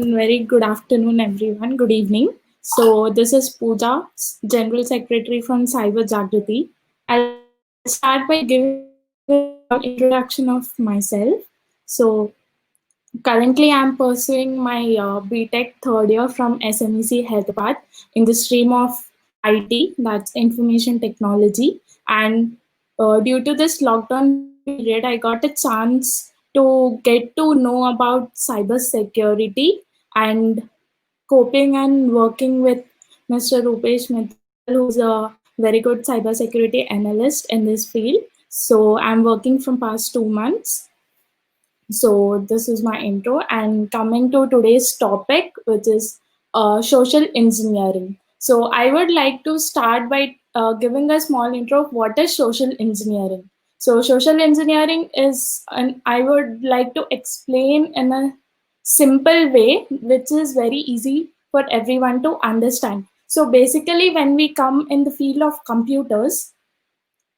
Very good afternoon, everyone. Good evening. So, this is Pooja, General Secretary from Cyber Jagrithi. I'll start by giving a small introduction of myself. So, currently I'm pursuing my BTech third year from SMEC Hyderabad in the stream of IT, that's Information Technology. And due to this lockdown period, I got a chance to get to know about cyber security and coping and working with Mr. Rupesh Mittal, who's a very good cybersecurity analyst in this field. So I'm working from past 2 months. So this is my intro, and coming to today's topic, which is social engineering. So I would like to start by giving a small intro of what is social engineering. So social engineering is, and I would like to explain in a simple way, which is very easy for everyone to understand. So basically, when we come in the field of computers,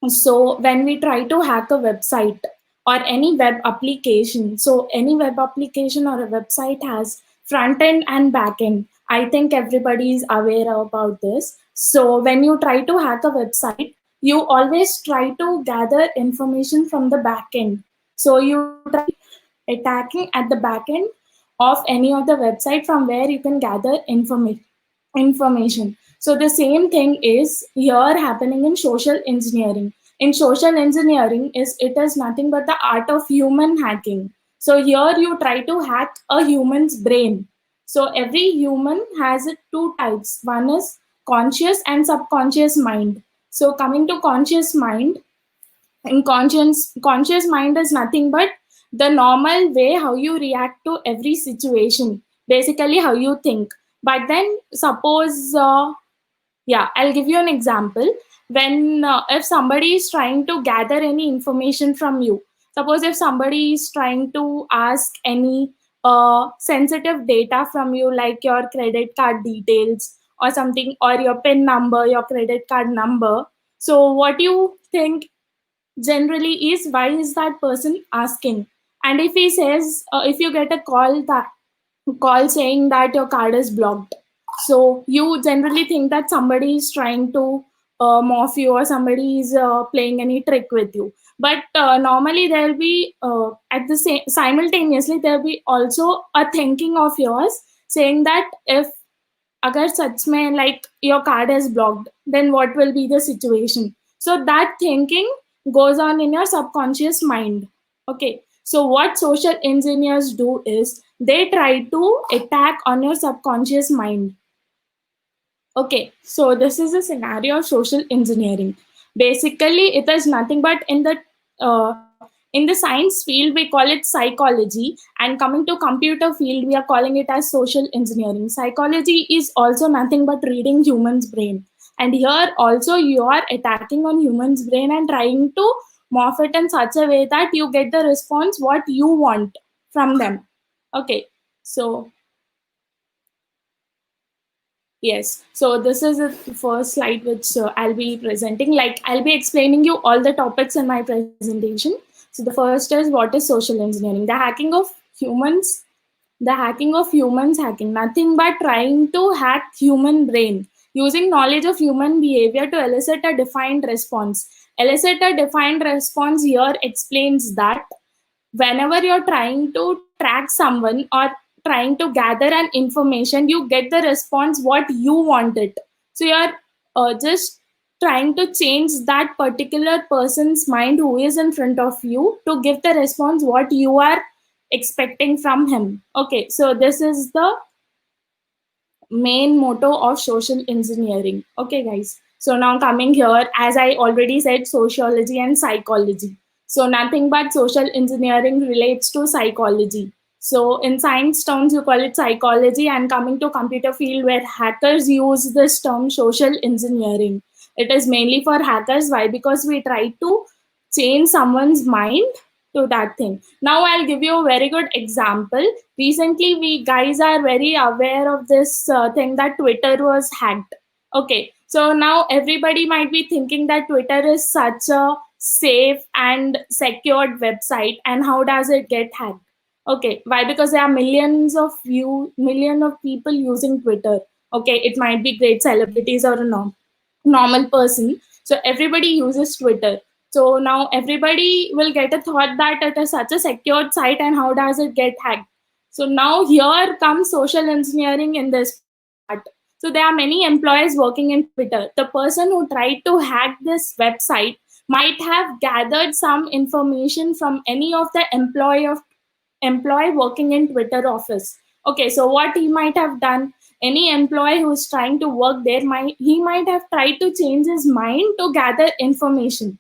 so when we try to hack a website or any web application, so any web application or a website has front end and back end. I think everybody is aware about this. So when you try to hack a website, you always try to gather information from the back end. So you try attacking at the back end of any of the website from where you can gather information. So the same thing is here happening in social engineering. In social engineering, is it is nothing but the art of human hacking. So here you try to hack a human's brain. So every human has two types. One is conscious and subconscious mind. So coming to conscious mind, and conscious mind is nothing but the normal way how you react to every situation, basically how you think. But then suppose yeah, I'll give you an example. When if somebody is trying to gather any information from you, suppose if somebody is trying to ask any sensitive data from you, like your credit card details or something, or your PIN number, your credit card number. So what you think generally is, why is that person asking? And if he says, if you get a call saying that your card is blocked, so you generally think that somebody is trying to morph you, or somebody is playing any trick with you. But normally there will be at the same simultaneously there will be also a thinking of yours saying that if अगर सच में like your card is blocked, then what will be the situation? So that thinking goes on in your subconscious mind. Okay, so what social engineers do is they try to attack on your subconscious mind. Okay, so this is a scenario of social engineering. Basically, it is nothing but in the science field we call it psychology, and coming to computer field we are calling it as social engineering. Psychology is also nothing but reading humans' brain, and here also you are attacking on humans' brain and trying to morph it in such a way that you get the response what you want from them. Okay, so yes, so this is the first slide which I'll be presenting. Like I'll be explaining you all the topics in my presentation. So the first is, what is social engineering? Humans, the hacking of humans hacking, nothing but trying to hack human brain using knowledge of human behavior to elicit a defined response. Elicit a defined response here explains that whenever you're trying to track someone or trying to gather an information, you get the response what you want it. So you're just trying to change that particular person's mind who is in front of you to give the response what you are expecting from him. Okay, so this is the main motto of social engineering. Okay, guys. So now coming here, as I already said, sociology and psychology. So nothing but social engineering relates to psychology. So in science terms, you call it psychology, and coming to computer field where hackers use this term social engineering. It is mainly for hackers. Why? Because we try to change someone's mind to that thing. Now I'll give you a very good example. Recently, we guys are very aware of this thing that Twitter was hacked. Okay, so now everybody might be thinking that Twitter is such a safe and secured website, and how does it get hacked? Okay, why? Because there are million of people using Twitter. Okay, it might be great celebrities or a normal person. So everybody uses Twitter. So now everybody will get a thought that it is such a secured site and how does it get hacked? So now here comes social engineering in this part. So there are many employees working in Twitter. The person who tried to hack this website might have gathered some information from any of the employee working in Twitter office. Okay, so what he might have done, any employee who's trying to work there might have tried to change his mind to gather information.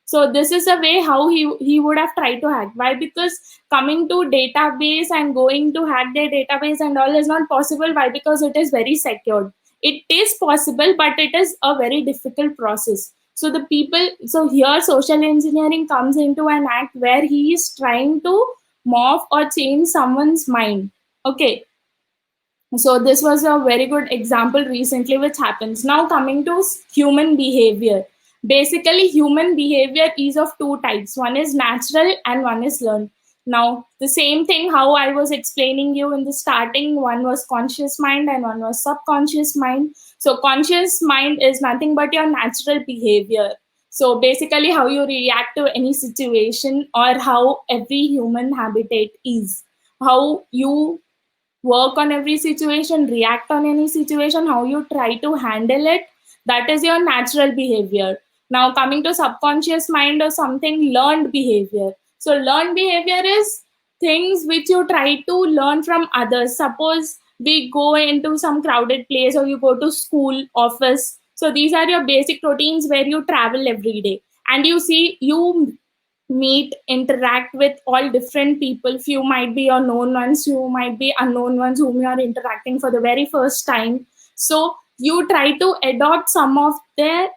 So this is a way how he would have tried to hack. Why? Because coming to database and going to hack their database and all is not possible. Why? Because it is very secured. It is possible, but it is a very difficult process. So the people, so here social engineering comes into an act where he is trying to morph or change someone's mind. Okay, so this was a very good example recently which happens. Now coming to human behavior. Basically human behavior is of two types. One is natural and one is learned. Now the same thing how I was explaining you in the starting, one was conscious mind and one was subconscious mind. So conscious mind is nothing but your natural behavior. So basically how you react to any situation or how every human habitat is. How you work on every situation, react on any situation, how you try to handle it. That is your natural behavior. Now, coming to subconscious mind or something, learned behavior. So, learned behavior is things which you try to learn from others. Suppose we go into some crowded place or you go to school, office. So, these are your basic routines where you travel every day and you meet, interact with all different people. Few might be your known ones, few might be unknown ones whom you are interacting for the very first time. So you try to adopt some of their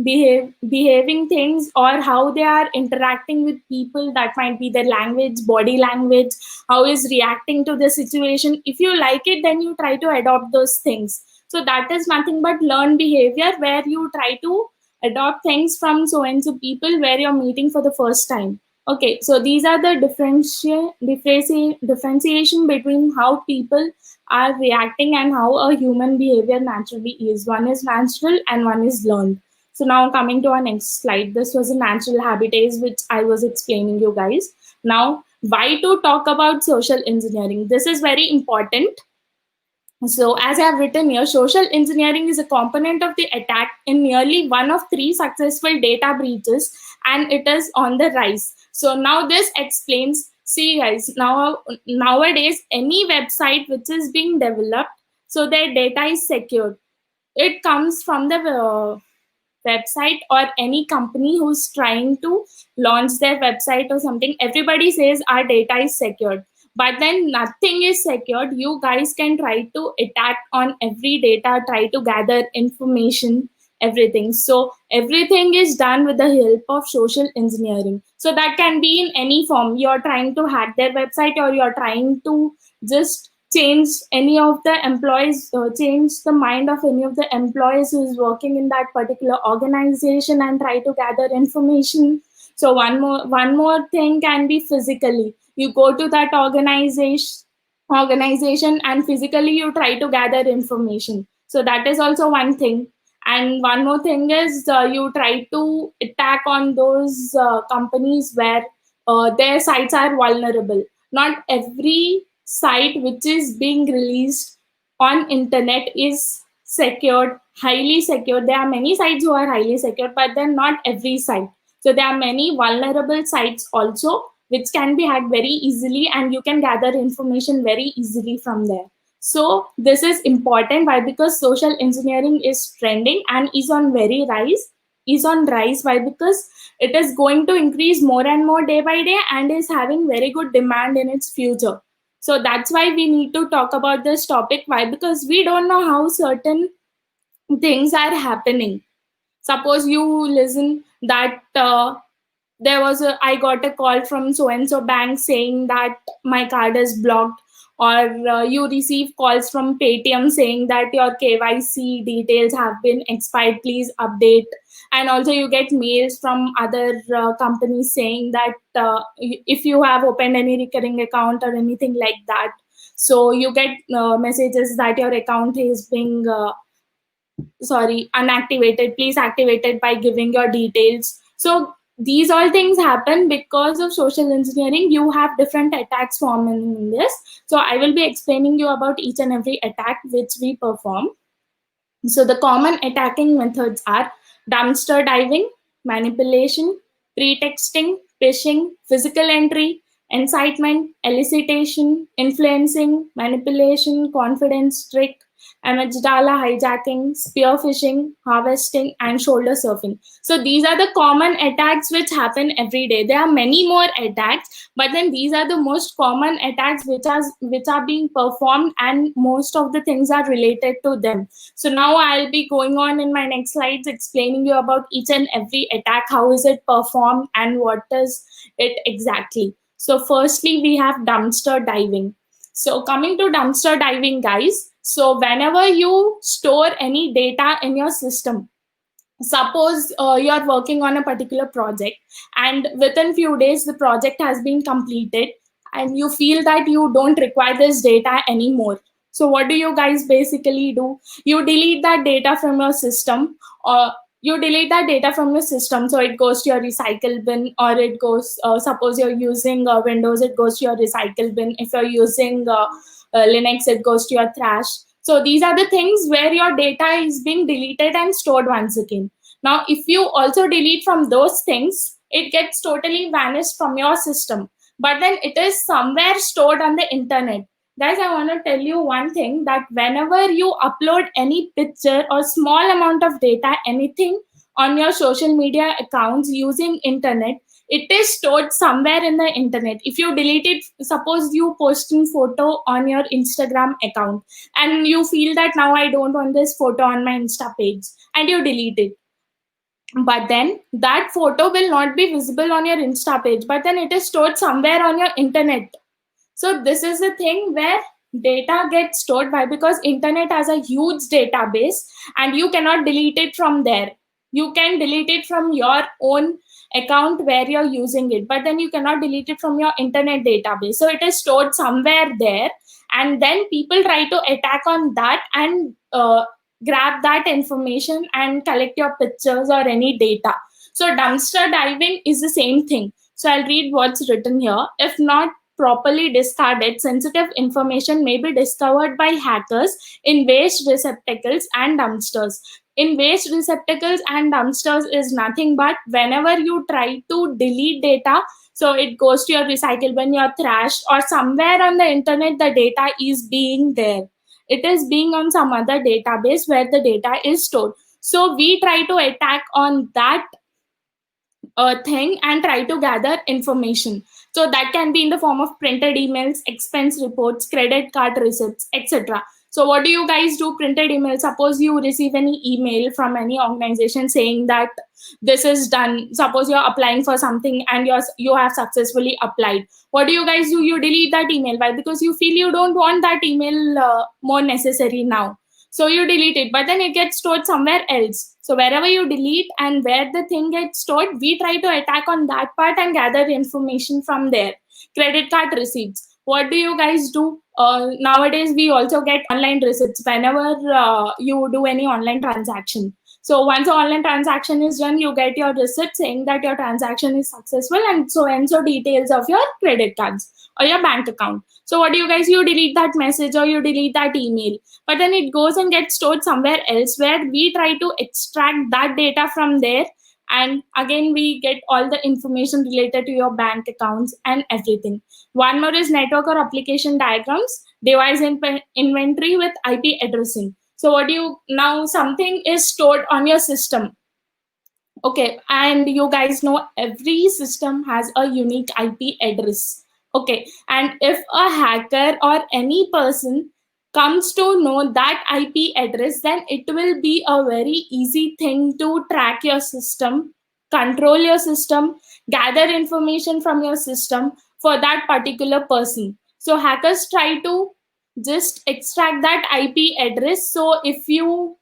behaving things or how they are interacting with people. That might be their language, body language, how is reacting to the situation. If you like it, then you try to adopt those things. So that is nothing but learned behavior where you try to adopt things from so and so people where you're meeting for the first time. Okay, so these are the differentiation between how people are reacting and how a human behavior naturally is. One is natural and one is learned. So now coming to our next slide, this was a natural habitats which I was explaining you guys. Now, why to talk about social engineering? This is very important. So, as I have written here, social engineering is a component of the attack in nearly one of three successful data breaches, and it is on the rise. So, now this explains. See, guys, nowadays, any website which is being developed, so their data is secured. It comes from the website or any company who's trying to launch their website or something. Everybody says our data is secured, but then nothing is secured. You guys can try to attack on every data, try to gather information, everything. So everything is done with the help of social engineering. So that can be in any form. You're trying to hack their website or you're trying to just change any of the employees, change the mind of any of the employees who is working in that particular organization and try to gather information. So one more thing can be physically. You go to that organization and physically you try to gather information. So that is also one thing. And one more thing is you try to attack on those companies where their sites are vulnerable. Not every site which is being released on internet is secured, highly secured. There are many sites who are highly secured, but then not every site. So there are many vulnerable sites also which can be hacked very easily and you can gather information very easily from there. So this is important. Why? Because social engineering is trending and is on rise. Why? Because it is going to increase more and more day by day and is having very good demand in its future. So that's why we need to talk about this topic. Why? Because we don't know how certain things are happening. Suppose you listen that I got a call from so and so bank saying that my card is blocked, or you receive calls from Paytm saying that your KYC details have been expired, please update. And also you get mails from other companies saying that if you have opened any recurring account or anything like that, so you get messages that your account is being unactivated, please activate it by giving your details. So these all things happen because of social engineering. You have different attacks forming in this, so I will be explaining you about each and every attack which we perform. So the common attacking methods are dumpster diving, manipulation, pretexting, phishing, physical entry, incitement, elicitation, influencing, manipulation, confidence trick, amygdala hijacking, spear phishing, harvesting, and shoulder surfing. So these are the common attacks which happen every day. There are many more attacks, but then these are the most common attacks which are being performed, and most of the things are related to them. So now I'll be going on in my next slides explaining you about each and every attack, how is it performed and what is it exactly. So firstly, we have dumpster diving. So coming to dumpster diving, guys, so whenever you store any data in your system, suppose you're working on a particular project and within few days the project has been completed and you feel that you don't require this data anymore, so what do you guys basically do? You delete that data from your system, or you delete that data from your system, so it goes to your recycle bin, or it goes, suppose you're using Windows, it goes to your recycle bin. If you're using Linux, it goes to your trash. So these are the things where your data is being deleted and stored once again. Now, if you also delete from those things, it gets totally vanished from your system. But then it is somewhere stored on the internet. Guys, I want to tell you one thing, that whenever you upload any picture or small amount of data, anything on your social media accounts using internet, it is stored somewhere in the internet. If you delete it, suppose you posting photo on your Instagram account and you feel that now I don't want this photo on my Insta page, and you delete it, but then that photo will not be visible on your Insta page, but then it is stored somewhere on your internet. So this is the thing where data gets stored by, because internet has a huge database and you cannot delete it from there. You can delete it from your own account where you're using it, but then you cannot delete it from your internet database. So it is stored somewhere there, and then people try to attack on that and grab that information and collect your pictures or any data. So dumpster diving is the same thing. So I'll read what's written here. If not properly discarded, sensitive information may be discovered by hackers in waste receptacles and dumpsters. In waste receptacles and dumpsters is nothing but whenever you try to delete data, so it goes to your recycle bin, your trash, or somewhere on the internet the data is being there. It is being on some other database where the data is stored. So we try to attack on that thing and try to gather information. So that can be in the form of printed emails, expense reports, credit card receipts, etc. So what do you guys do? Printed email. Suppose you receive any email from any organization saying that this is done. Suppose you're applying for something and you have successfully applied. What do? You guys do? You delete that email. Why? Because you feel you don't want that email more necessary now. So you delete it, but then it gets stored somewhere else. So wherever you delete and where the thing gets stored, we try to attack on that part and gather information from there. Credit card receipts. What do you guys do? Nowadays, we also get online receipts whenever you do any online transaction. So once the online transaction is done, you get your receipt saying that your transaction is successful, and so details of your credit cards or your bank account. So what do you guys? You delete that message or you delete that email, but then it goes and gets stored somewhere else where we try to extract that data from there, and again we get all the information related to your bank accounts and everything. One more is network or application diagrams, device inventory with IP addressing. So what do you, now something is stored on your system. Okay, and you guys know every system has a unique IP address. Okay, and if a hacker or any person comes to know that IP address, then it will be a very easy thing to track your system, control your system, gather information from your system for that particular person. So hackers try to just extract that IP address. So if you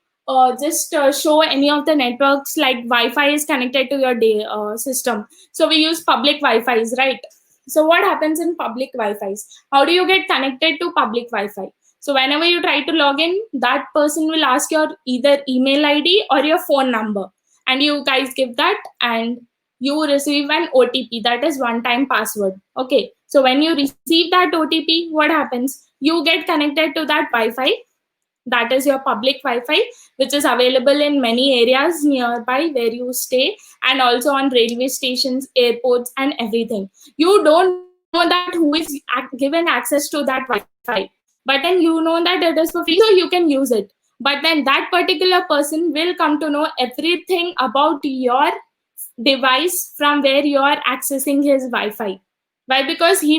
just show any of the networks, like Wi-Fi is connected to your system. So we use public Wi-Fi's, right? So what happens in public Wi-Fi's? How do you get connected to public Wi-Fi? So whenever you try to log in, that person will ask your either email ID or your phone number, and you guys give that, and you receive an OTP, that is one time password. Okay, so when you receive that OTP, what happens? You get connected to that Wi-Fi, that is your public Wi-Fi, which is available in many areas nearby where you stay, and also on railway stations, airports, and everything. You don't know that who is given access to that Wi-Fi, but then you know that it is for free, so you can use it. But then that particular person will come to know everything about your device from where you are accessing his Wi-Fi. Why? Because he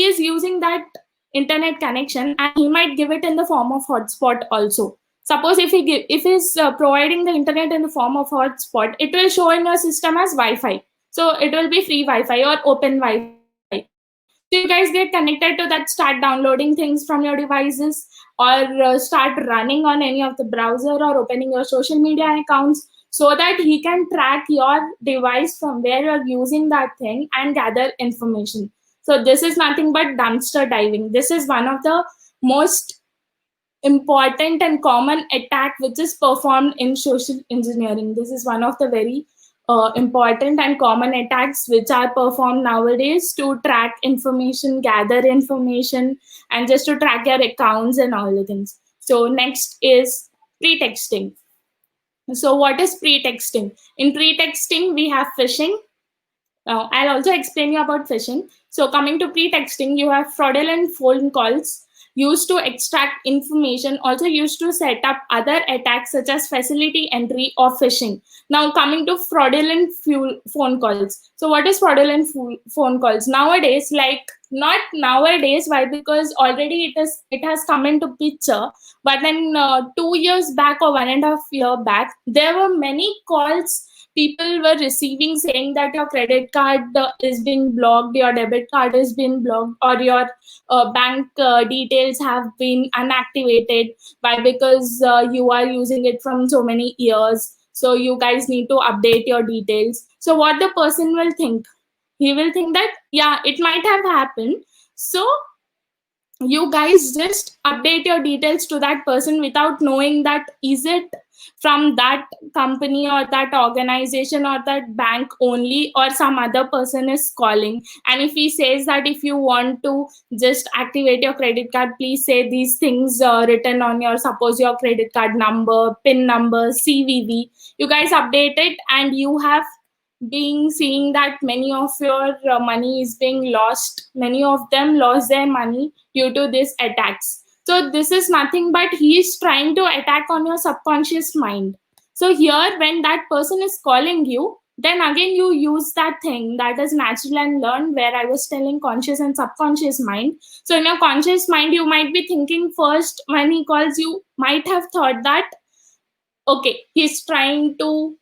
is using that internet connection, and he might give it in the form of hotspot also. Suppose if he's providing the internet in the form of hotspot, it will show in your system as Wi-Fi. So it will be free Wi-Fi or open Wi-Fi. So you guys get connected to that, start downloading things from your devices, or start running on any of the browser, or opening your social media accounts, so that he can track your device from where you're using that thing and gather information. So this is nothing but dumpster diving. This is one of the most important and common attack which is performed in social engineering. This is one of the very important and common attacks which are performed nowadays to track information, gather information, and just to track your accounts and all the things. So next is pretexting. So what is pretexting? In pretexting, we have phishing. I'll also explain you about phishing. So coming to pretexting, you have fraudulent phone calls used to extract information, also used to set up other attacks such as facility entry or phishing. Now coming to fraudulent phone calls. So what is fraudulent phone calls? Nowadays, like not nowadays, why? Because already it has come into picture. But then 2 years back or 1.5 year back, there were many calls people were receiving saying that your credit card is being blocked, your debit card is being blocked, or your bank details have been unactivated. Why? Because you are using it from so many years, so you guys need to update your details. So what the person will think? He will think that, yeah, it might have happened, so you guys just update your details to that person without knowing that is it from that company or that organization or that bank only, or some other person is calling. And if he says that if you want to just activate your credit card, please say these things written on your, suppose your credit card number, pin number, CVV, you guys update it, and you have being seeing that many of your money is being lost. Many of them lost their money due to these attacks. So this is nothing but he is trying to attack on your subconscious mind. So here, when that person is calling you, then again you use that thing that is natural and learned, where I was telling conscious and subconscious mind. So in your conscious mind, you might be thinking first, when he calls, you might have thought that, okay, he's trying to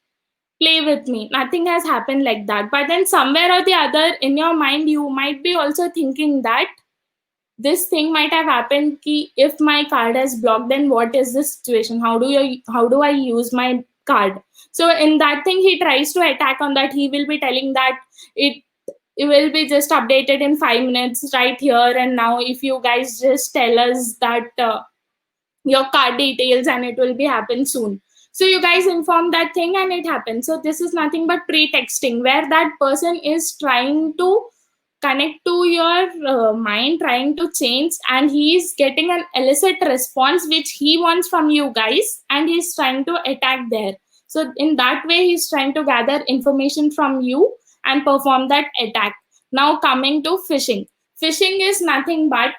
play with me, nothing has happened like that. But then somewhere or the other in your mind, you might be also thinking that this thing might have happened, ki if my card is blocked, then what is the situation, how do I use my card? So in that thing, he tries to attack on that. He will be telling that it will be just updated in 5 minutes right here and now, if you guys just tell us that your card details, and it will be happen soon. So you guys inform that thing and it happens. So this is nothing but pretexting, where that person is trying to connect to your mind, trying to change, and he is getting an illicit response which he wants from you guys, and he's trying to attack there. So in that way, he's trying to gather information from you and perform that attack. Now coming to phishing. Phishing is nothing but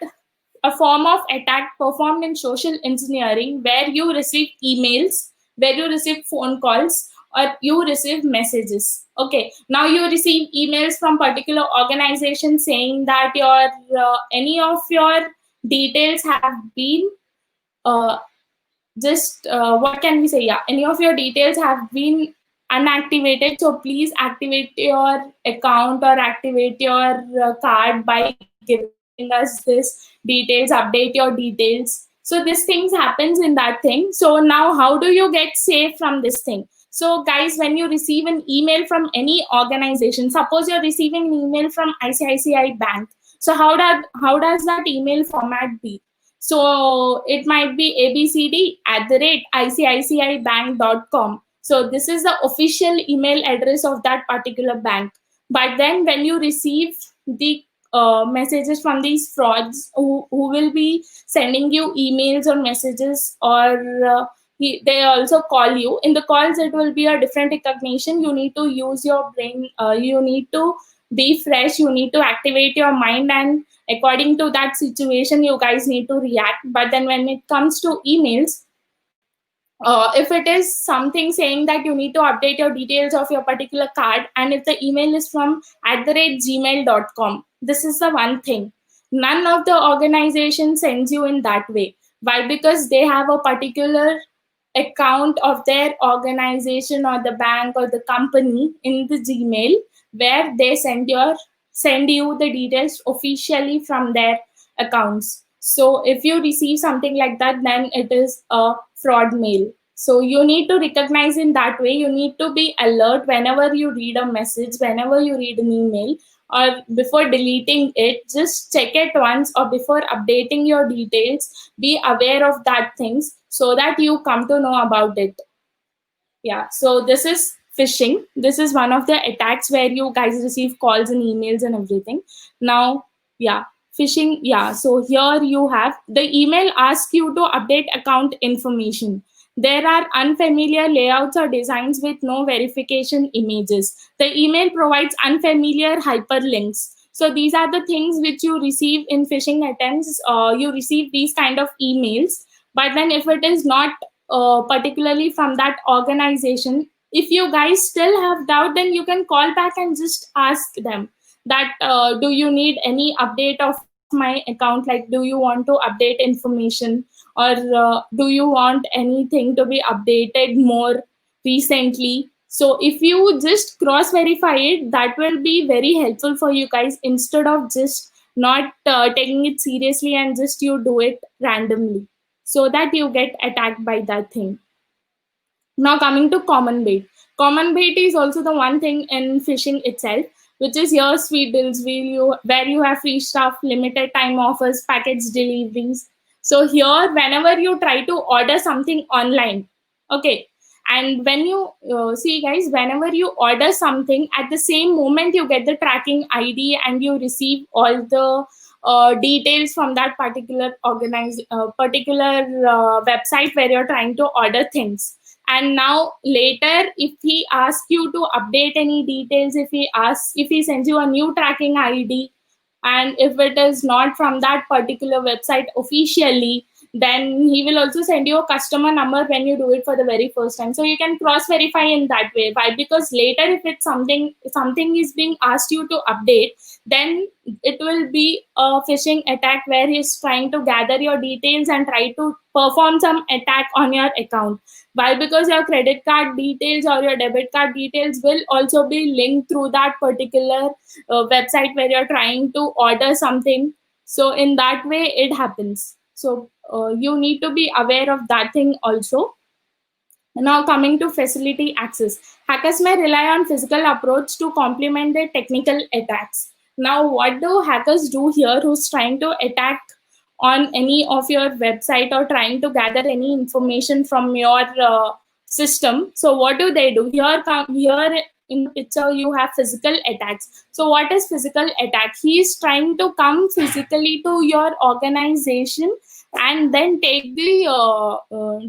a form of attack performed in social engineering, where you receive emails, where you receive phone calls, or you receive messages. Okay, now you receive emails from particular organizations saying that your any of your details have been just what can we say? Yeah, any of your details have been unactivated. So please activate your account or activate your card by giving this information. sending us this details, update your details. So these things happens in that thing. So now how do you get safe from this thing? So guys, when you receive an email from any organization, suppose you're receiving an email from ICICI Bank. So how does that email format be? So it might be abcd@iciicibank.com. So this is the official email address of that particular bank. But then when you receive the messages from these frauds who will be sending you emails or messages, or they also call you. In the calls, it will be a different recognition. You need to use your brain. You need to be fresh. You need to activate your mind, and according to that situation, you guys need to react. But then when it comes to emails, if it is something saying that you need to update your details of your particular card, and if the email is from @gmail.com, this is the one thing. None of the organization sends you in that way. Why? Because they have a particular account of their organization or the bank or the company in the Gmail, where they send you the details officially from their accounts. So if you receive something like that, then it is a fraud mail. So you need to recognize in that way. You need to be alert whenever you read a message, whenever you read an email, or before deleting it, just check it once, or before updating your details, be aware of that things so that you come to know about it. Yeah, so this is phishing. This is one of the attacks where you guys receive calls and emails and everything. Now, yeah, phishing. Yeah, so here you have the email asks you to update account information. There are unfamiliar layouts or designs with no verification images. The email provides unfamiliar hyperlinks. So these are the things which you receive in phishing attempts. You receive these kind of emails, but then if it is not particularly from that organization, if you guys still have doubt, then you can call back and just ask them that do you need any update of my account, like do you want to update information, or do you want anything to be updated more recently. So if you just cross verify it, that will be very helpful for you guys, instead of just not taking it seriously and just you do it randomly, so that you get attacked by that thing. Now coming to common bait. Common bait is also the one thing in phishing itself, which is your sweet deals where you have free stuff, limited time offers, package deliveries. So here, whenever you try to order something online, okay, and when you see guys, whenever you order something, at the same moment you get the tracking ID and you receive all the details from that particular website where you're trying to order things. And now later, if he asks you to update any details, if he sends you a new tracking ID, and if it is not from that particular website officially, then he will also send you a customer number when you do it for the very first time. So you can cross verify in that way. Why? Because later, if it's something is being asked you to update, then it will be a phishing attack where he's trying to gather your details and try to perform some attack on your account. Why? Because your credit card details or your debit card details will also be linked through that particular website where you're trying to order something. So in that way it happens. So you need to be aware of that thing also. Now coming to facility access. Hackers may rely on physical approach to complement their technical attacks. Now what do hackers do here who's trying to attack on any of your website or trying to gather any information from your system? So what do they do? Here in the picture you have physical attacks. So what is physical attack? He is trying to come physically to your organization and then take the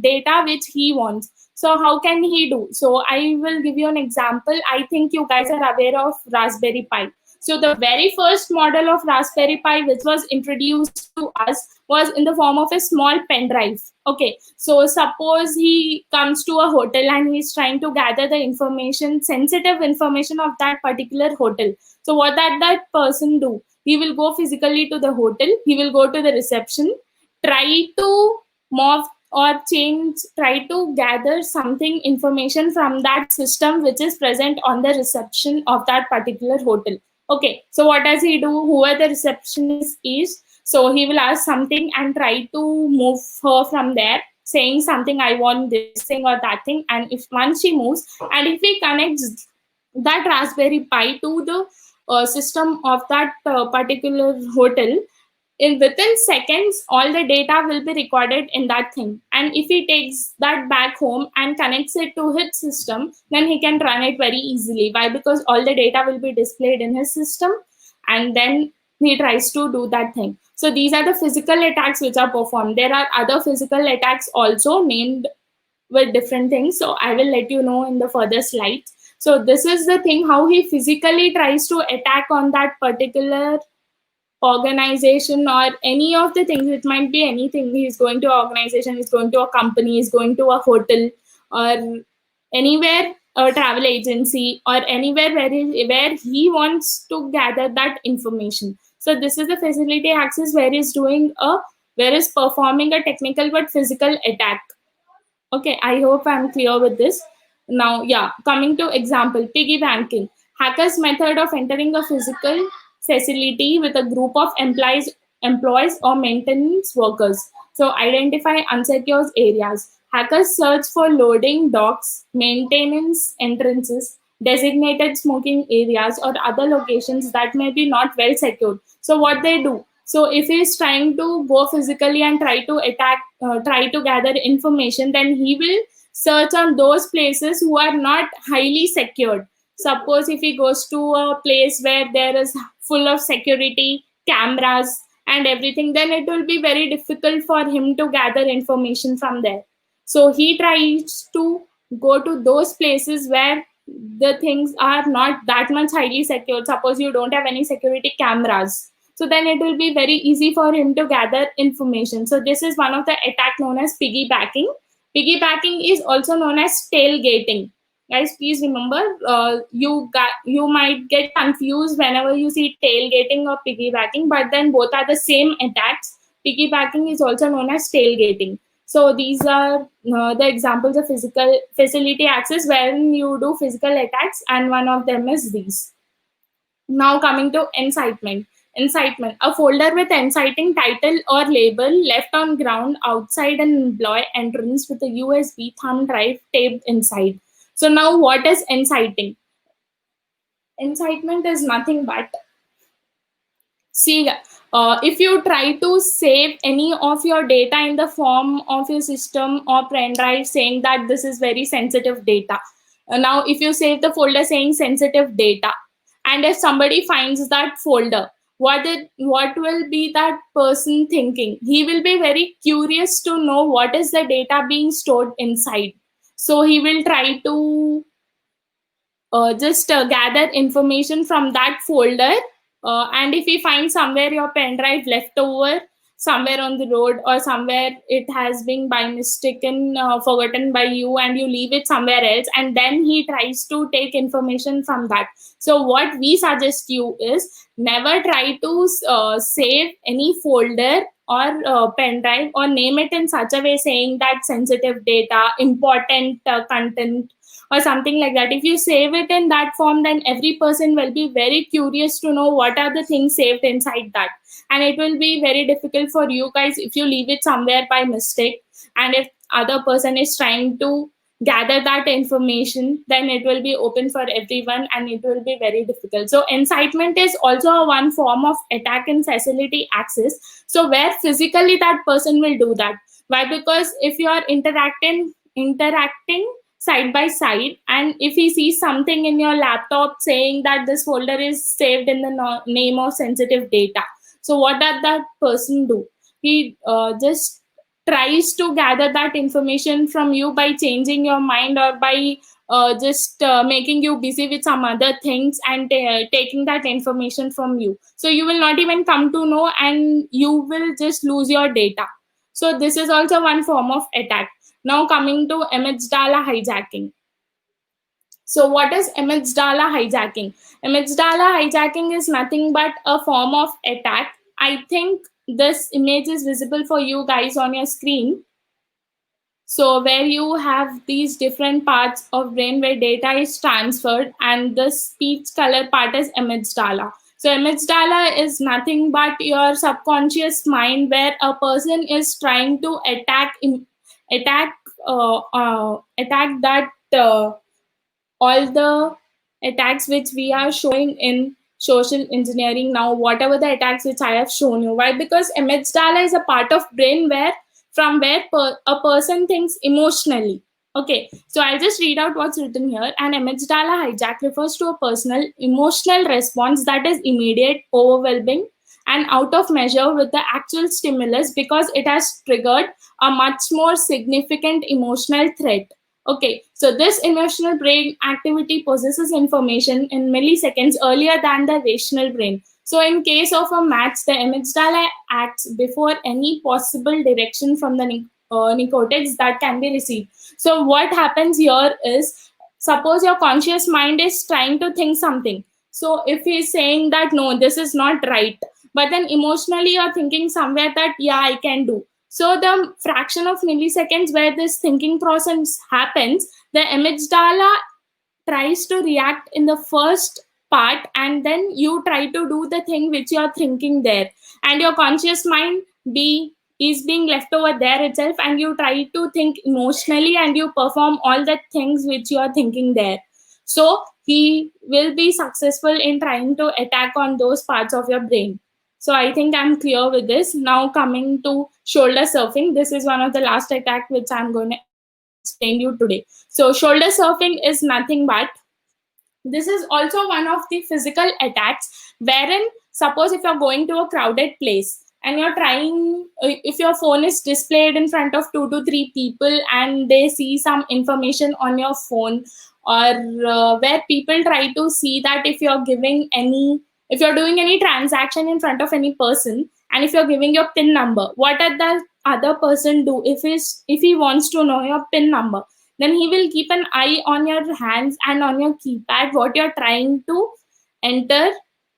data which he wants. So how can he do? So I will give you an example. I think you guys are aware of Raspberry Pi. So the very first model of Raspberry Pi which was introduced to us was in the form of a small pen drive. Okay, so suppose he comes to a hotel and he's trying to gather the information, sensitive information of that particular hotel. So what that person do? He will go physically to the hotel. He will go to the reception, try to morph or change, try to gather something information from that system which is present on the reception of that particular hotel. Okay, so what does he do? Whoever the receptionist is, so he will ask something and try to move her from there, saying something, I want this thing or that thing. And if once she moves, and if he connects that Raspberry Pi to the system of that particular hotel, in within seconds all the data will be recorded in that thing, and if he takes that back home and connects it to his system, then he can run it very easily. Why? Because all the data will be displayed in his system, and then he tries to do that thing. So these are the physical attacks which are performed. There are other physical attacks also named with different things, so I will let you know in the further slides. So this is the thing, how he physically tries to attack on that particular organization or any of the things. It might be anything. He's going to organization, he's going to a company, he's going to a hotel, or anywhere, a travel agency, or anywhere where he wants to gather that information. So this is the facility access where he's doing a, where is performing a technical but physical attack. Okay, I hope I'm clear with this. Now, yeah, coming to example, piggy banking. Hackers' method of entering a physical facility with a group of employees or maintenance workers. So, identify unsecure areas. Hackers search for loading docks, maintenance entrances, designated smoking areas, or other locations that may be not well secured. So, what they do? So if he is trying to go physically and try to attack, try to gather information, then he will search on those places who are not highly secured. Suppose if he goes to a place where there is full of security cameras and everything, then it will be very difficult for him to gather information from there. So he tries to go to those places where the things are not that much highly secured. Suppose you don't have any security cameras, so then it will be very easy for him to gather information. So this is one of the attack known as piggybacking. Piggybacking is also known as tailgating. Guys, please remember, you might get confused whenever you see tailgating or piggybacking, but then both are the same attacks. Piggybacking is also known as tailgating. So these are the examples of physical facility access wherein you do physical attacks, and one of them is these. Now coming to incitement. Incitement, a folder with inciting title or label left on ground outside an employee entrance with a USB thumb drive taped inside. So now what is inciting? Incitement is nothing but, see, if you try to save any of your data in the form of your system or pen drive saying that this is very sensitive data. Now, if you save the folder saying sensitive data, and if somebody finds that folder, what will be that person thinking? He will be very curious to know what is the data being stored inside. So he will try to just gather information from that folder. And if we find somewhere your pen drive left over somewhere on the road, or somewhere it has been by mistaken forgotten by you, and you leave it somewhere else, and then he tries to take information from that. So what we suggest you is, never try to save any folder or pen drive, or name it in such a way saying that sensitive data, important content, or something like that. If you save it in that form, then every person will be very curious to know what are the things saved inside that. And it will be very difficult for you guys if you leave it somewhere by mistake. And if other person is trying to gather that information, then it will be open for everyone and it will be very difficult. So incitement is also one form of attack in facility access. So where physically that person will do that. Why? Because if you are interacting side by side, and if he sees something in your laptop saying that this folder is saved in the name of sensitive data, so what does that person do? He just tries to gather that information from you by changing your mind, or by just making you busy with some other things, and taking that information from you. So you will not even come to know, and you will just lose your data. So this is also one form of attack. Now coming to amygdala hijacking. So what is amygdala hijacking? Amygdala hijacking is nothing but a form of attack. I think this image is visible for you guys on your screen. So where you have these different parts of brain where data is transferred, and the speech color part is amygdala. So amygdala is nothing but your subconscious mind where a person is trying to attack attack that all the attacks which we are showing in social engineering now, whatever the attacks which I have shown you. Why? Because amygdala is a part of brain where from where a person thinks emotionally. Okay, so I'll just read out what's written here. An amygdala hijack refers to a personal emotional response that is immediate, overwhelming, and out of measure with the actual stimulus because it has triggered a much more significant emotional threat. Okay, so this emotional brain activity possesses information in milliseconds earlier than the rational brain. So, in case of a match, the amygdala acts before any possible direction from the neocortex that can be received. So, what happens here is, suppose your conscious mind is trying to think something. So, if he's saying that no, this is not right, but then emotionally you're thinking somewhere that yeah, I can do. So the fraction of milliseconds where this thinking process happens, the amygdala tries to react in the first part, and then you try to do the thing which you are thinking there, and your conscious mind be is being left over there itself, and you try to think emotionally and you perform all the things which you are thinking there. So he will be successful in trying to attack on those parts of your brain. So I think I'm clear with this. Now coming to shoulder surfing, this is one of the last attack which I'm going to explain you today. So shoulder surfing is nothing but, this is also one of the physical attacks wherein suppose if you're going to a crowded place and you're trying, if your phone is displayed in front of 2 to 3 people and they see some information on your phone, or where people try to see that if you're giving any, if you're doing any transaction in front of any person, and if you're giving your pin number, what does the other person do if he wants to know your pin number? Then he will keep an eye on your hands and on your keypad what you're trying to enter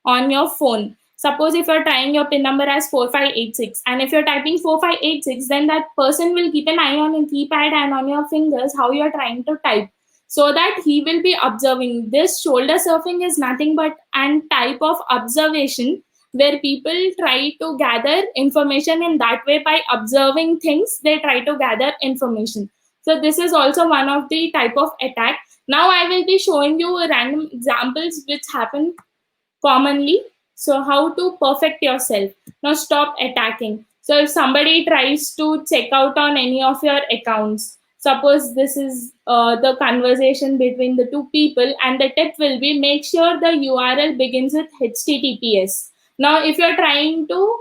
on your phone. Suppose if you're trying your pin number as 4586, and if you're typing 4586, then that person will keep an eye on your keypad and on your fingers how you're trying to type, so that he will be observing. This shoulder surfing is nothing but an type of observation where people try to gather information in that way. By observing things, they try to gather information. So this is also one of the type of attack. Now I will be showing you random examples which happen commonly. So how to perfect yourself. Now stop attacking. So if somebody tries to check out on any of your accounts, suppose this is the conversation between the two people, and the tip will be make sure the URL begins with HTTPS. Now if you're trying to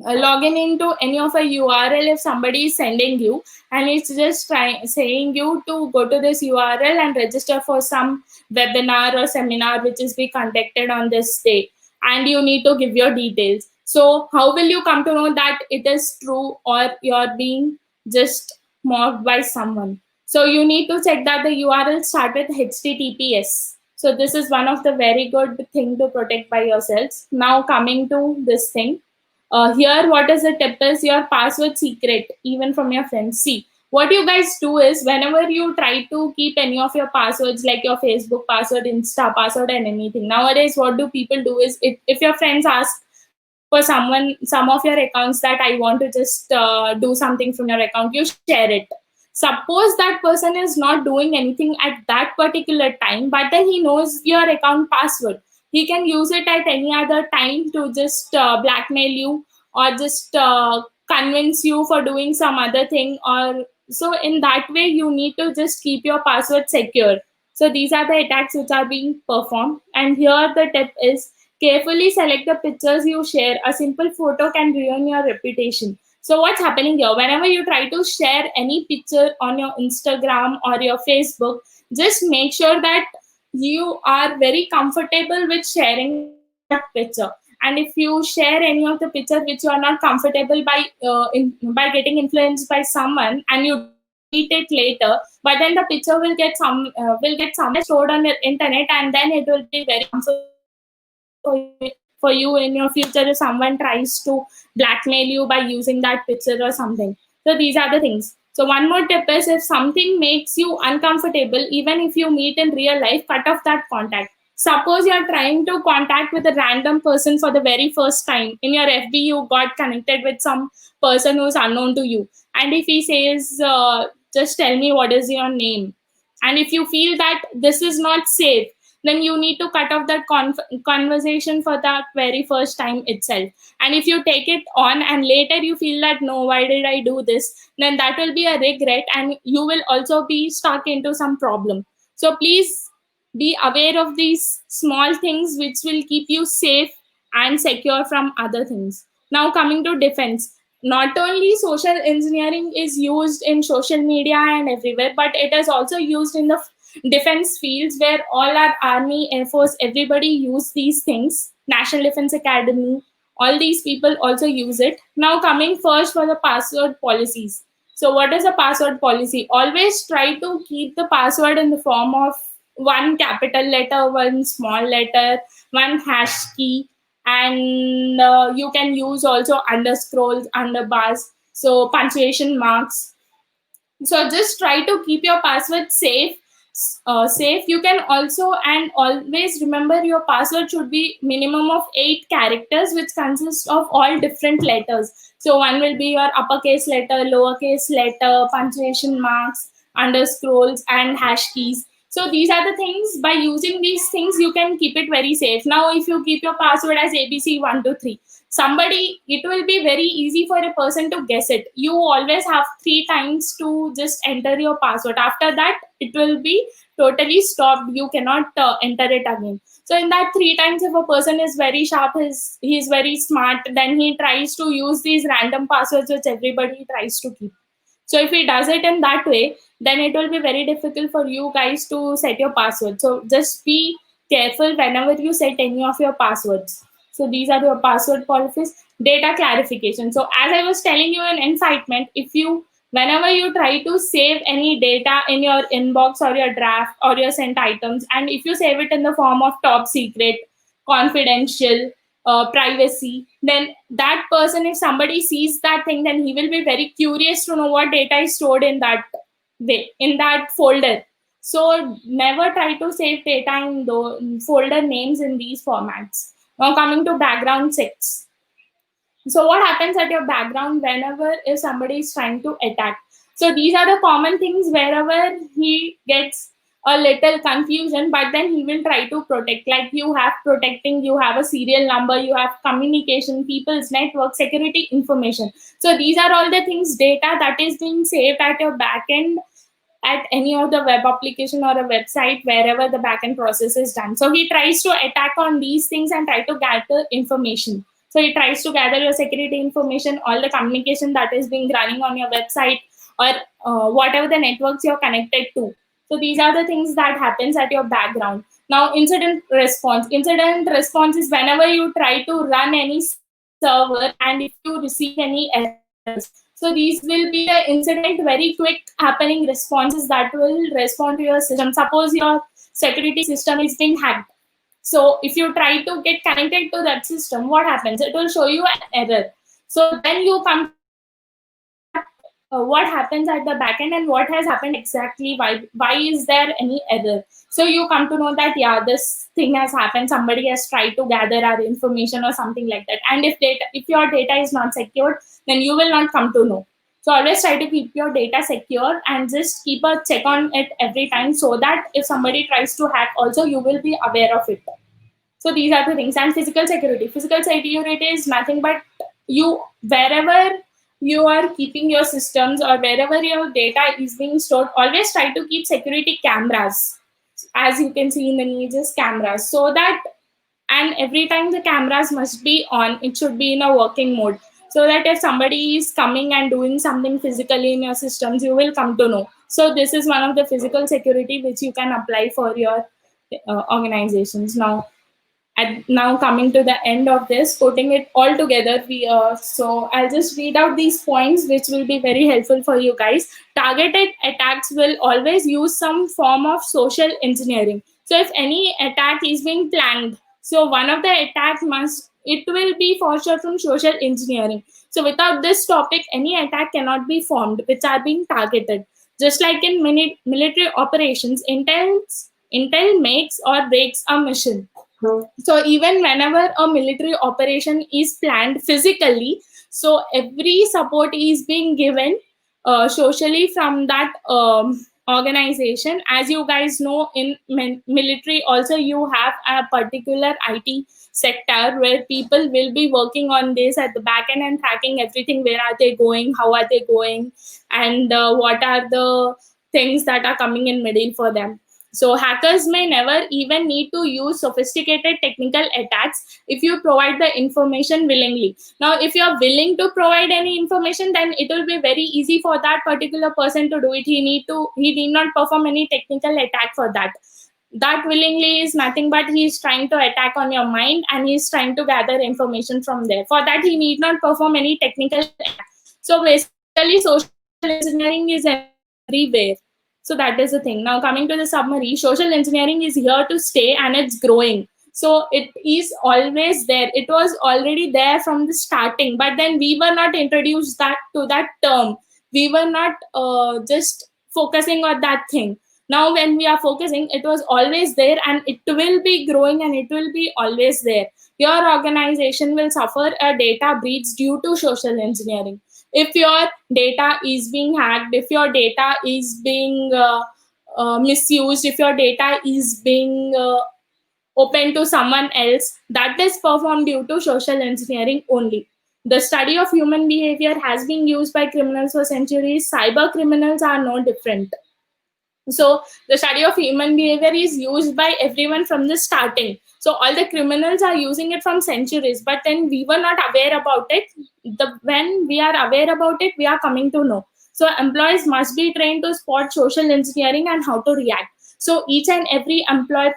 login into any of a URL, if somebody is sending you and it's just saying you to go to this URL and register for some webinar or seminar which is be conducted on this day, and you need to give your details. So how will you come to know that it is true or you're being just mocked by someone? So you need to check that the URL start with HTTPS. So this is one of the very good thing to protect by yourselves. Now coming to this thing, here what is the tip is your password secret even from your friends. See, what you guys do is whenever you try to keep any of your passwords like your Facebook password, Insta password, and anything, nowadays what do people do is, if your friends ask for some of your accounts that I want to just do something from your account, you share it. Suppose that person is not doing anything at that particular time, but then he knows your account password, he can use it at any other time to just blackmail you, or just convince you for doing some other thing. Or so in that way you need to just keep your password secure. So these are the attacks which are being performed, and here the tip is carefully select the pictures you share. A simple photo can ruin your reputation. So what's happening here, whenever you try to share any picture on your Instagram or your Facebook, just make sure that you are very comfortable with sharing that picture. And if you share any of the picture which you are not comfortable by getting influenced by someone, and you delete it later, but then the picture will get somewhere stored on the internet, and then it will be very harmful for you in your future if someone tries to blackmail you by using that picture or something. So these are the things. So one more tip is, if something makes you uncomfortable, even if you meet in real life, cut off that contact. Suppose you're trying to contact with a random person for the very first time. In your FB, you got connected with some person who's unknown to you. And if he says, just tell me what is your name. And if you feel that this is not safe, then you need to cut off that conversation for that very first time itself. And if you take it on and later you feel that, no, why did I do this, then that will be a regret and you will also be stuck into some problem. So please be aware of these small things which will keep you safe and secure from other things. Now coming to defense, not only social engineering is used in social media and everywhere, but it is also used in the defense fields, where all our army, air force, everybody use these things. National Defense Academy, all these people also use it. Now coming first for the password policies. So what is a password policy? Always try to keep the password in the form of one capital letter, one small letter, one hash key, and you can use also underscrolls, underbars, so punctuation marks. So just try to keep your password safe. You can also, and always remember, your password should be minimum of 8 characters, which consists of all different letters. So one will be your uppercase letter, lowercase letter, punctuation marks, underscrolls, and hash keys. So these are the things. By using these things, you can keep it very safe. Now if you keep your password as ABC123, somebody, it will be very easy for a person to guess it. You always have 3 times to just enter your password. After that, it will be totally stopped. You cannot enter it again. So in that 3 times, if a person is very sharp, he's very smart, then he tries to use these random passwords which everybody tries to keep. So if he does it in that way, then it will be very difficult for you guys to set your password. So just be careful whenever you set any of your passwords. So these are your password policies. Data clarification. So as I was telling you in incitement, whenever you try to save any data in your inbox or your draft or your sent items, and if you save it in the form of top secret, confidential, privacy, then that person, if somebody sees that thing, then he will be very curious to know what data is stored in that way, in that folder. So never try to save data in the folder names in these formats. Now coming to background checks. So what happens at your background whenever if somebody is trying to attack? So these are the common things wherever he gets a little confusion, but then he will try to protect. Like you have protecting, you have a serial number, you have communication, people's network, security information. So these are all the things, data that is being saved at your backend at any of the web application or a website wherever the backend process is done. So he tries to attack on these things and try to gather information. So he tries to gather your security information, all the communication that is being running on your website, or whatever the networks you're connected to. So these are the things that happens at your background. Now incident response. Incident response is whenever you try to run any server and if you receive any errors. So these will be the incident, very quick happening responses that will respond to your system. Suppose your security system is being hacked. So if you try to get connected to that system, what happens? It will show you an error. So then you come to know that what happens at the backend and what has happened exactly. Why is there any error? So you come to know that, yeah, this thing has happened. Somebody has tried to gather our information or something like that. And if your data is not secured, then you will not come to know. So always try to keep your data secure and just keep a check on it every time, so that if somebody tries to hack also, you will be aware of it. So these are the things. And physical security. Physical security is nothing but wherever you are keeping your systems or wherever your data is being stored, always try to keep security cameras. As you can see in the images, cameras. So that, and every time the cameras must be on, it should be in a working mode. So that if somebody is coming and doing something physically in your systems, you will come to know. So this is one of the physical security which you can apply for your organizations. Now coming to the end of this, putting it all together, so I'll just read out these points which will be very helpful for you guys. Targeted attacks will always use some form of social engineering. So if any attack is being planned, so one of the attack it will be for sure from social engineering. So without this topic, any attack cannot be formed, which are being targeted. Just like in military operations, intel makes or breaks a mission. So even whenever a military operation is planned physically, so every support is being given socially from that organization. As you guys know, in military also you have a particular IT sector where people will be working on this at the back end and tracking everything. Where are they going, how are they going, and what are the things that are coming in middle for them. So hackers may never even need to use sophisticated technical attacks if you provide the information willingly. Now, if you're willing to provide any information, then it will be very easy for that particular person to do it. He need not perform any technical attack for that. That willingly is nothing but he's trying to attack on your mind and he's trying to gather information from there. For that, he need not perform any technical attack. So basically, social engineering is everywhere. So that is the thing. Now, coming to the summary, social engineering is here to stay and it's growing. So it is always there. It was already there from the starting, but then we were not introduced that to that term. We were not just focusing on that thing. Now, when we are focusing, it was always there and it will be growing and it will be always there. Your organization will suffer a data breach due to social engineering. If your data is being hacked, if your data is being misused, if your data is being open to someone else, that is performed due to social engineering only. The study of human behavior has been used by criminals for centuries. Cyber criminals are no different. So the study of human behavior is used by everyone from the starting. So all the criminals are using it from centuries, but then we were not aware about it. When we are aware about it, we are coming to know. So employees must be trained to spot social engineering and how to react. So each and every employee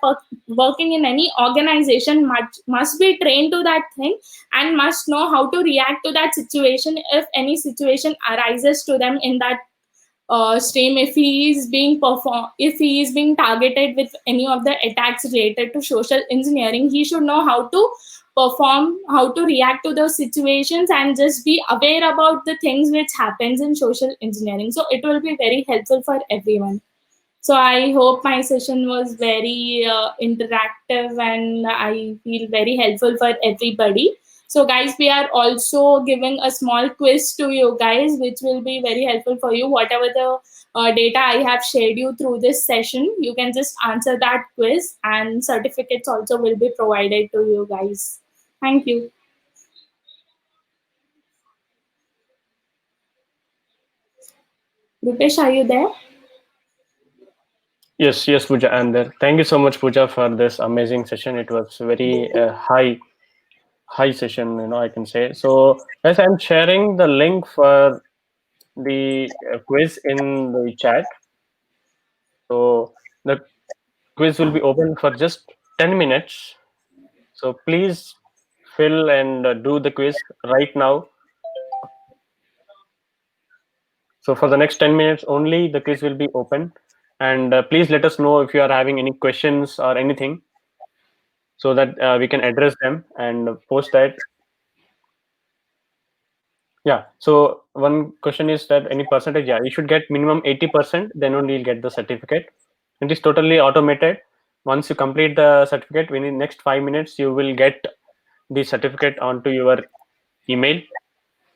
working in any organization must be trained to that thing and must know how to react to that situation if any situation arises to them in that stream. If he is being if he is being targeted with any of the attacks related to social engineering, he should know how to perform, how to react to those situations, and just be aware about the things which happens in social engineering. So it will be very helpful for everyone. So I hope my session was very interactive and I feel very helpful for everybody. So guys, we are also giving a small quiz to you guys, which will be very helpful for you. Whatever the data I have shared you through this session, you can just answer that quiz and certificates also will be provided to you guys. Thank you. Rupesh, are you there? Yes, yes, Pooja, and thank you so much, Pooja, for this amazing session. It was very high session, I can say. So, guys, I'm sharing the link for the quiz in the chat. So the quiz will be open for just 10 minutes. So please fill and do the quiz right now. So for the next 10 minutes only, the quiz will be open. And please let us know if you are having any questions or anything so that we can address them and post that. Yeah. So one question is that any percentage, yeah, you should get minimum 80%, then only you'll get the certificate. It is totally automated. Once you complete the certificate, within next 5 minutes, you will get the certificate onto your email.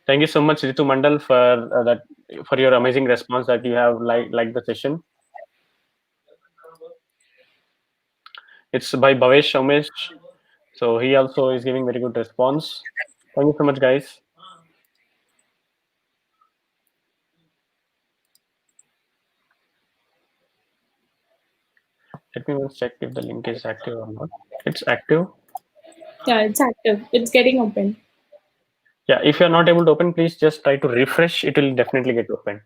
Thank you so much, Ritu Mandal, for your amazing response that you have like the session. It's by Bhavesh Umesh. So he also is giving very good response. Thank you so much, guys. Let me once check if the link is active or not. It's active. Yeah, it's active. It's getting open. Yeah, if you're not able to open, please just try to refresh. It will definitely get open.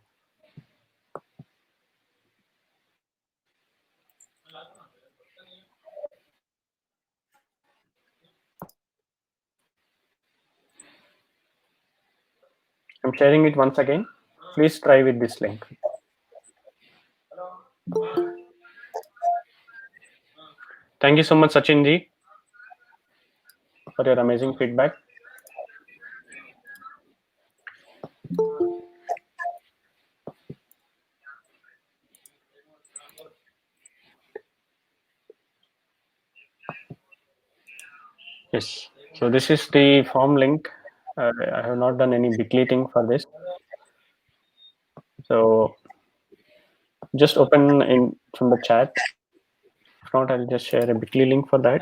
I'm sharing it once again. Please try with this link. Thank you so much, Sachin ji, for your amazing feedback. Yes. So this is the form link. I have not done any Bitly thing for this. So just open in from the chat. If not, I'll just share a Bitly link for that.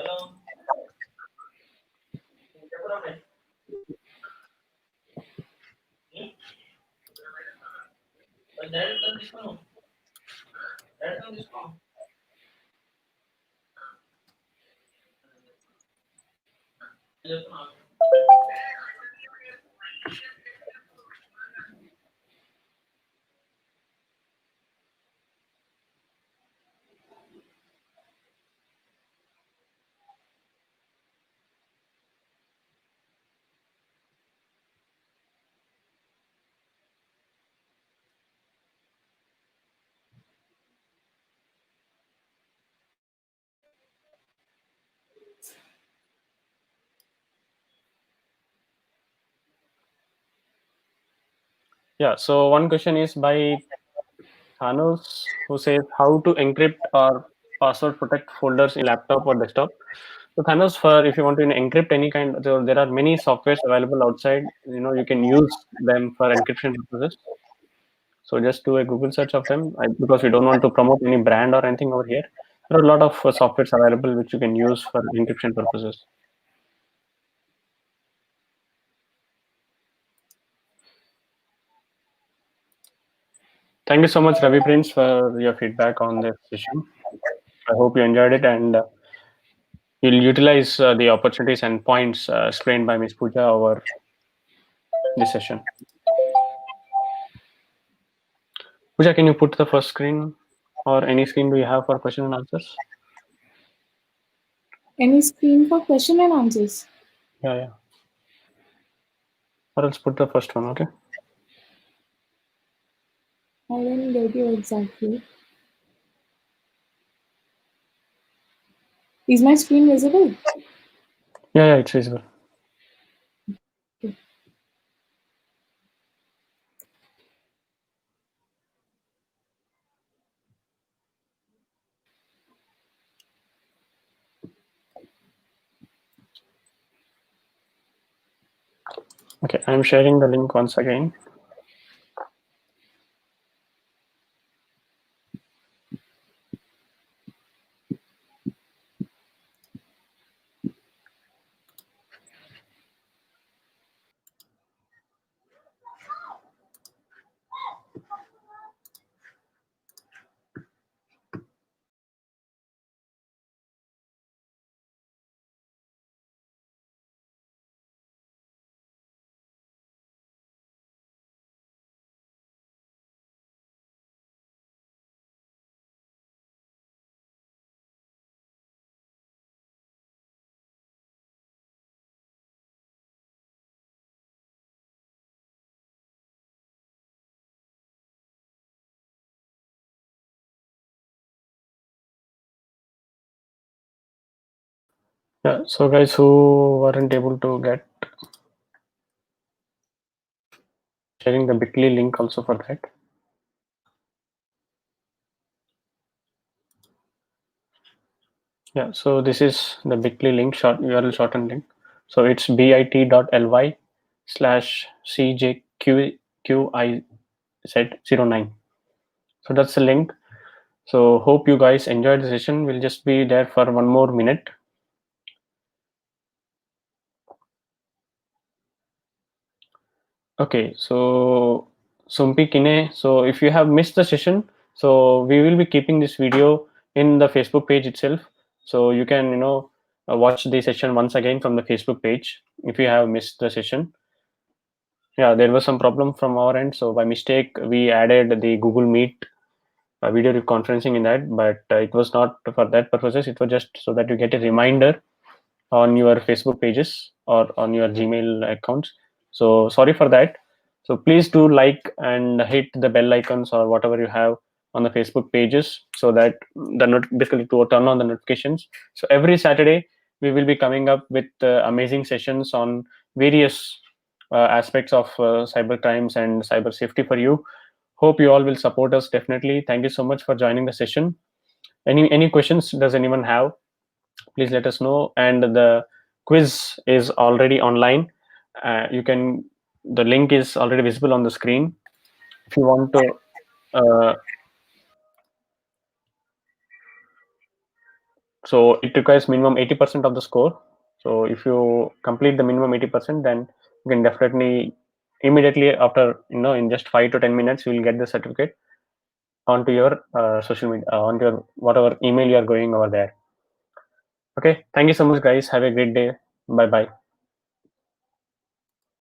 Yeah. So one question is by Thanos, who says how to encrypt or password protect folders in laptop or desktop. So Thanos, for if you want to encrypt any kind, so there are many softwares available outside. You can use them for encryption purposes. So just do a Google search of them because we don't want to promote any brand or anything over here. There are a lot of softwares available which you can use for encryption purposes. Thank you so much, Ravi Prince, for your feedback on this session. I hope you enjoyed it and you'll utilize the opportunities and points explained by Ms. Pooja over this session. Pooja, can you put the first screen or any screen do you have for question and answers? Any screen for question and answers? Yeah, yeah. Or else put the first one, okay? I didn't get you exactly. Is my screen visible? Yeah, yeah, it's visible. Okay. Okay, I'm sharing the link once again. Yeah, so guys who weren't able to get, sharing the Bitly link also for that. Yeah, so this is the Bitly link, short URL shortened link. So it's bit.ly/CJQIZ09. So that's the link. So hope you guys enjoyed the session. We'll just be there for one more minute. Okay, so Sumpi Kine, so if you have missed the session, so we will be keeping this video in the Facebook page itself. So you can, watch the session once again from the Facebook page if you have missed the session. Yeah, there was some problem from our end. So by mistake, we added the Google Meet video conferencing in that, but it was not for that purposes. It was just so that you get a reminder on your Facebook pages or on your Gmail accounts. So sorry for that. So please do like and hit the bell icons or whatever you have on the Facebook pages so that basically to turn on the notifications. So every Saturday we will be coming up with amazing sessions on various aspects of cyber crimes and cyber safety for you. Hope you all will support us definitely. Thank you so much for joining the session. Any questions does anyone have? Please let us know. And the quiz is already online. You can the link is already visible on the screen. If you want to uh, so it requires minimum 80% of the score. So if you complete the minimum 80%, then you can definitely immediately after, in just 5 to 10 minutes, you will get the certificate onto your social media, onto your whatever email you are going over there. Okay, thank you so much, guys. Have a great day. Bye bye.